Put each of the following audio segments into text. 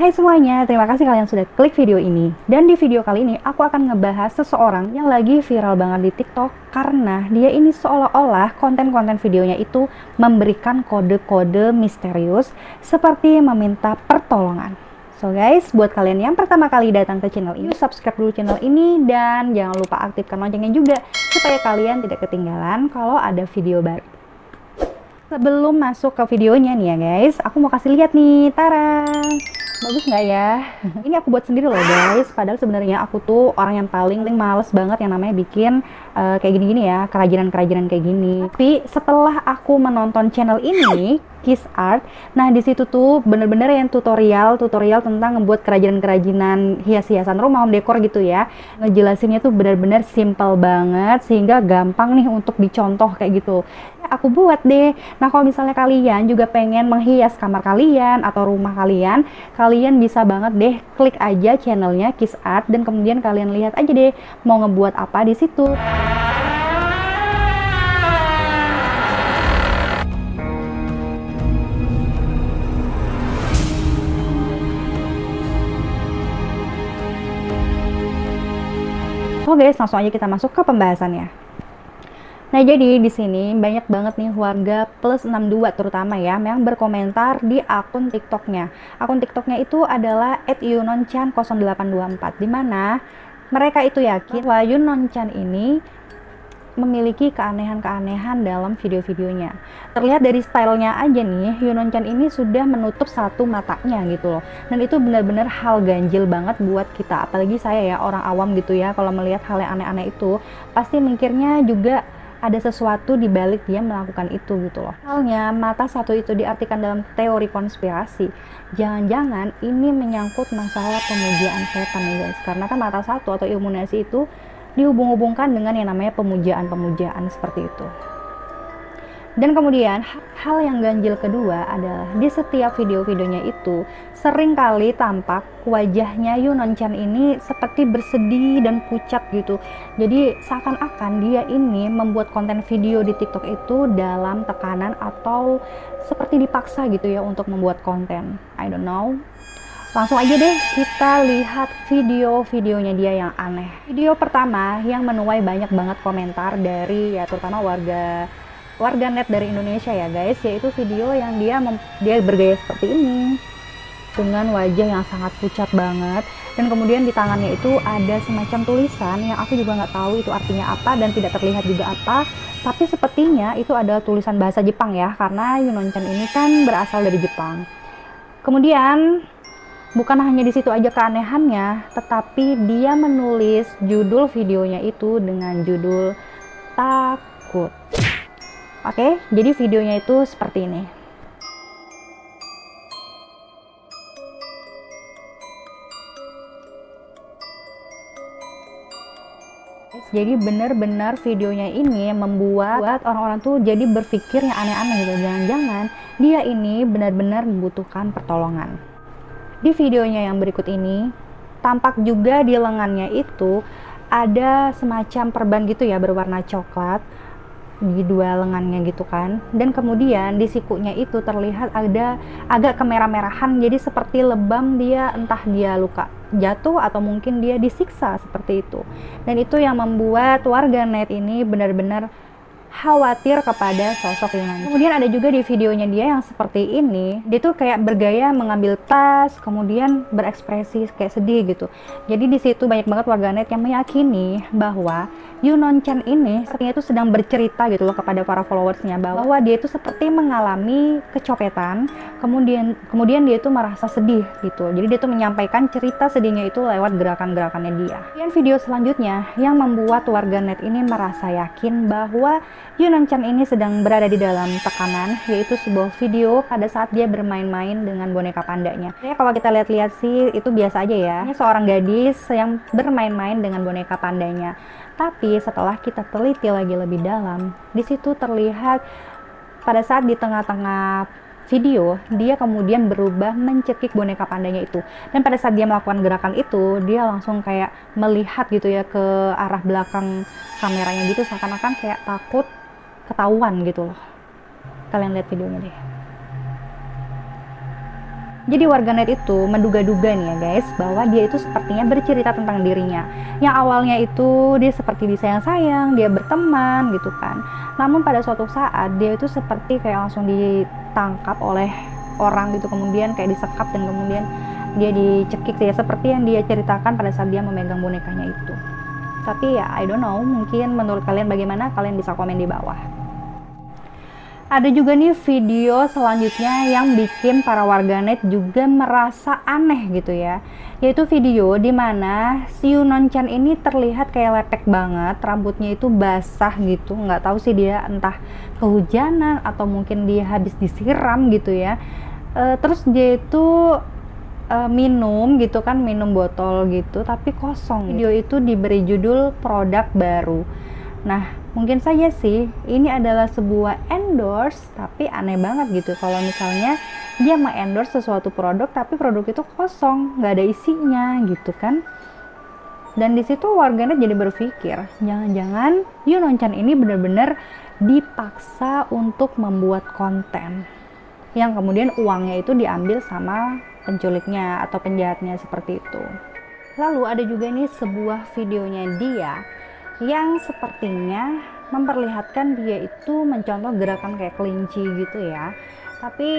Hai semuanya, terima kasih kalian sudah klik video ini. Dan di video kali ini aku akan ngebahas seseorang yang lagi viral banget di TikTok karena dia ini seolah-olah konten-konten videonya itu memberikan kode-kode misterius seperti meminta pertolongan. So guys, buat kalian yang pertama kali datang ke channel ini, subscribe dulu channel ini dan jangan lupa aktifkan loncengnya juga supaya kalian tidak ketinggalan kalau ada video baru. Sebelum masuk ke videonya nih ya guys, aku mau kasih lihat nih, tara! Bagus nggak ya? Ini aku buat sendiri loh guys, padahal sebenarnya aku tuh orang yang paling males banget yang namanya bikin kayak gini-gini ya, kerajinan-kerajinan kayak gini. Tapi setelah aku menonton channel ini, Kiss Art, nah di situ tuh bener-bener yang tutorial tentang ngebuat kerajinan-kerajinan hias-hiasan rumah, home decor gitu ya. Ngejelasinnya tuh bener-bener simple banget sehingga gampang nih untuk dicontoh kayak gitu. Aku buat deh. Nah kalau misalnya kalian juga pengen menghias kamar kalian atau rumah kalian, kalian bisa banget deh klik aja channelnya Kiss Art dan kemudian kalian lihat aja deh mau ngebuat apa di situ. So guys, langsung aja kita masuk ke pembahasannya. Nah, jadi di sini banyak banget nih warga plus 62 terutama ya yang berkomentar di akun TikToknya. Akun TikToknya itu adalah @yunonchan0824 di mana mereka itu yakin bahwa Yunonchan ini memiliki keanehan-keanehan dalam video-videonya. Terlihat dari stylenya aja nih, Yunonchan ini sudah menutup satu matanya gitu loh. Dan itu benar-benar hal ganjil banget buat kita. Apalagi saya ya, orang awam gitu ya, kalau melihat hal yang aneh-aneh itu, pasti mikirnya juga ada sesuatu di balik dia melakukan itu gitu loh. Halnya mata satu itu diartikan dalam teori konspirasi. Jangan-jangan ini menyangkut masalah pemujaan setan ya guys. Karena kan mata satu atau illuminasi itu dihubung-hubungkan dengan yang namanya pemujaan-pemujaan seperti itu. Dan kemudian hal yang ganjil kedua adalah di setiap video-videonya itu sering kali tampak wajahnya Yunonchan ini seperti bersedih dan pucat gitu. Jadi seakan-akan dia ini membuat konten video di TikTok itu dalam tekanan atau seperti dipaksa gitu ya untuk membuat konten. I don't know. Langsung aja deh kita lihat video-videonya dia yang aneh. Video pertama yang menuai banyak banget komentar dari ya terutama warganet dari Indonesia ya guys, yaitu video yang dia bergaya seperti ini dengan wajah yang sangat pucat banget dan kemudian di tangannya itu ada semacam tulisan yang aku juga nggak tahu itu artinya apa dan tidak terlihat juga apa, tapi sepertinya itu adalah tulisan bahasa Jepang ya karena Yunonchan ini kan berasal dari Jepang. Kemudian bukan hanya di situ aja keanehannya, tetapi dia menulis judul videonya itu dengan judul takut. Oke, jadi videonya itu seperti ini. Jadi benar-benar videonya ini membuat orang-orang tuh jadi berpikir yang aneh-aneh gitu. Jangan-jangan dia ini benar-benar membutuhkan pertolongan. Di videonya yang berikut ini, tampak juga di lengannya itu ada semacam perban gitu ya berwarna coklat di dua lengannya gitu kan, dan kemudian di sikunya itu terlihat ada agak kemerah-merahan, jadi seperti lebam dia, entah dia luka jatuh atau mungkin dia disiksa seperti itu. Dan itu yang membuat warganet ini benar-benar khawatir kepada sosok Yunonchan. Kemudian ada juga di videonya dia yang seperti ini, dia tuh kayak bergaya mengambil tas, kemudian berekspresi kayak sedih gitu. Jadi di situ banyak banget warganet yang meyakini bahwa Yunonchan ini sepertinya itu sedang bercerita gitu loh kepada para followersnya bahwa dia itu seperti mengalami kecopetan, kemudian dia itu merasa sedih gitu. Jadi dia tuh menyampaikan cerita sedihnya itu lewat gerakan-gerakannya dia. Dan video selanjutnya yang membuat warganet ini merasa yakin bahwa Yunonchan ini sedang berada di dalam tekanan, yaitu sebuah video pada saat dia bermain-main dengan boneka pandanya. Ya kalau kita lihat-lihat sih itu biasa aja ya. Ini seorang gadis yang bermain-main dengan boneka pandanya. Tapi setelah kita teliti lagi lebih dalam, di situ terlihat pada saat di tengah-tengah video, dia kemudian berubah mencekik boneka pandanya itu. Dan pada saat dia melakukan gerakan itu, dia langsung kayak melihat gitu ya ke arah belakang kameranya gitu, seakan-akan kayak takut ketahuan gitu loh. Kalian lihat videonya deh. Jadi warganet itu menduga-duga nih ya guys, bahwa dia itu sepertinya bercerita tentang dirinya. Yang awalnya itu dia seperti disayang-sayang, dia berteman gitu kan. Namun pada suatu saat dia itu seperti kayak langsung ditangkap oleh orang gitu, kemudian kayak disekap dan kemudian dia dicekik ya, seperti yang dia ceritakan pada saat dia memegang bonekanya itu. Tapi ya I don't know, mungkin menurut kalian bagaimana? Kalian bisa komen di bawah. Ada juga nih video selanjutnya yang bikin para warganet juga merasa aneh gitu ya. Yaitu video dimana si Yunon Chan ini terlihat kayak lepek banget, rambutnya itu basah gitu. Nggak tahu sih dia entah kehujanan atau mungkin dia habis disiram gitu ya. Terus dia itu minum gitu kan, minum botol gitu tapi kosong. Video itu diberi judul produk baru. Nah, mungkin saja sih ini adalah sebuah endorse, tapi aneh banget gitu kalau misalnya dia mengendorse sesuatu produk tapi produk itu kosong, nggak ada isinya gitu kan. Dan di situ warganet jadi berpikir, jangan-jangan Yunon Chan ini benar-benar dipaksa untuk membuat konten yang kemudian uangnya itu diambil sama penculiknya atau penjahatnya seperti itu. Lalu ada juga nih sebuah videonya dia yang sepertinya memperlihatkan dia itu mencontoh gerakan kayak kelinci gitu ya. Tapi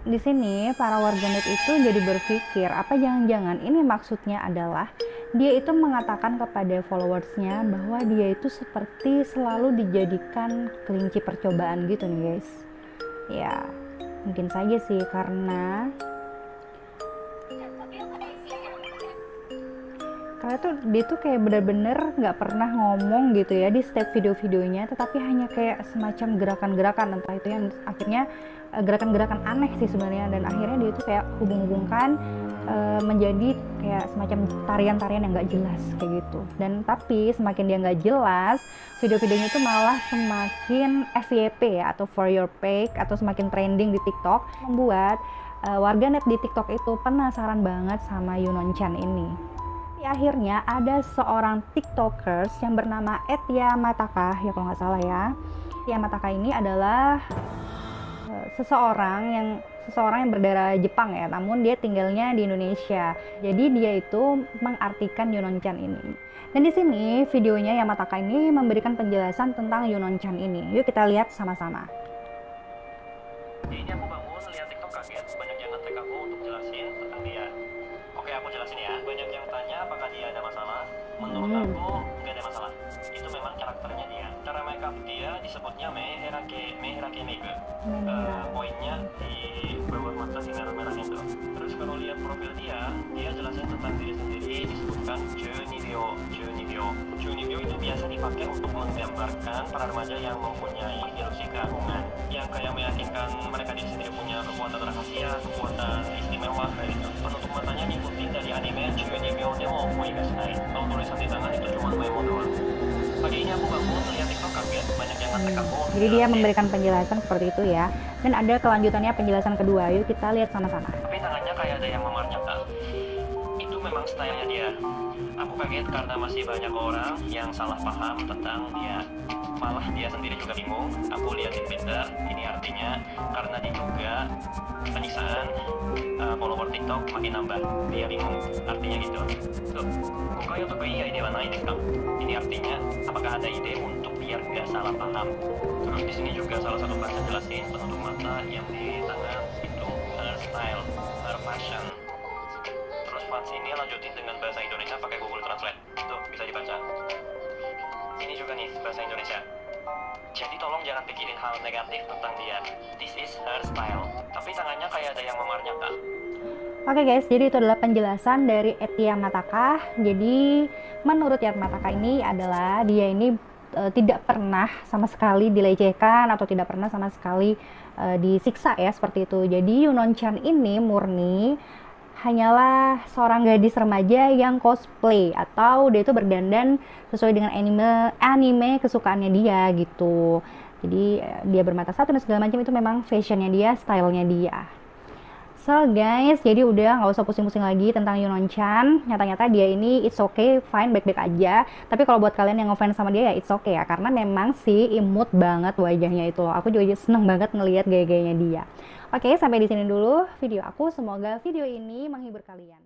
di sini para warganet itu jadi berpikir, apa jangan-jangan ini maksudnya adalah dia itu mengatakan kepada followersnya bahwa dia itu seperti selalu dijadikan kelinci percobaan gitu nih guys. Ya mungkin saja sih, karena dia tuh kayak bener-bener nggak pernah ngomong gitu ya di setiap video-videonya, tetapi hanya kayak semacam gerakan-gerakan, entah itu yang akhirnya gerakan-gerakan aneh sih sebenarnya, dan akhirnya dia tuh kayak hubung-hubungkan menjadi kayak semacam tarian-tarian yang nggak jelas kayak gitu. Dan tapi semakin dia nggak jelas, video-videonya itu malah semakin FYP ya, atau for your page, atau semakin trending di TikTok, membuat warganet di TikTok itu penasaran banget sama Yunon Chan ini. Akhirnya ada seorang tiktokers yang bernama Etya Mataka ya kalau nggak salah ya. Etya Mataka ini adalah seseorang yang berdarah Jepang ya, namun dia tinggalnya di Indonesia. Jadi dia itu mengartikan Yunon Chan ini. Dan di sini videonya Yamataka ini memberikan penjelasan tentang Yunon Chan ini. Yuk kita lihat sama-sama. Ini aku bangun lihat TikTok kaget, banyak yang nge-tag aku untuk jelasin tentang dia. Oke, aku jelasin ya. Banyak yang tanya apakah dia ada masalah. Menurut aku nggak ada masalah. Itu memang karakternya dia. Cara makeup dia disebutnya meherake meigu. Poinnya di bawah mata si merah-merah itu. Terus kalau lihat profil dia jelasin tentang diri sendiri, disebutkan Junibyo. Junibyo itu biasa dipakai untuk menggambarkan para remaja yang mempunyai ilusi keagungan, yang kayak meyakinkan mereka diri sendiri punya kekuatan rahasia, kekuatan istimewa kayak gitu. Penutup matanya diikuti dari anime Junibyo Demo Moigasai. Kalau tulisan di tangan itu cuma memo doang. Pagi ini aku bangun lihat TikTok kaget, banyak yang nge-tag aku. Jadi dia memberikan penjelasan seperti itu ya. Dan ada kelanjutannya penjelasan kedua. Yuk kita lihat sama-sama. Tapi tangannya kayak ada yang memarnyata. Itu memang stylenya dia. Aku kaget karena masih banyak orang yang salah paham tentang dia. Malah dia sendiri juga bingung. Aku lihat di Twitter, ini artinya karena diduga penyiksaan follower TikTok makin nambah. Dia bingung, artinya gitu. Tuh, Kokoyo to iya ide wa nai desu ka? Ini artinya apakah ada ide untuk biar nggak salah paham. Terus di sini juga salah satu bahasa jelasin penutup mata yang di tangan itu her style, her fashion. Terus fans ini lanjutin dengan bahasa Indonesia pakai Google Translate. Itu bisa dibaca. Ini juga nih bahasa Indonesia. Jadi tolong jangan pikirin hal negatif tentang dia. This is her style. Tapi tangannya kayak ada yang memarnyata. Oke guys, jadi itu adalah penjelasan dari Etya Mataka. Jadi menurut Yamataka ini adalah dia ini tidak pernah sama sekali dilecehkan atau tidak pernah sama sekali disiksa ya, seperti itu. Jadi Yunon Chan ini murni hanyalah seorang gadis remaja yang cosplay atau dia itu berdandan sesuai dengan anime kesukaannya dia gitu. Jadi dia bermata satu dan segala macam itu memang fashionnya dia, stylenya dia. So guys, jadi udah nggak usah pusing-pusing lagi tentang Yunon Chan. Nyata-nyata dia ini it's okay, fine, baik-baik aja. Tapi kalau buat kalian yang ngefans sama dia ya it's okay ya, karena memang sih imut banget wajahnya itu loh. Aku juga seneng banget ngelihat gaya-gayanya dia. Oke, sampai di sini dulu video aku. Semoga video ini menghibur kalian.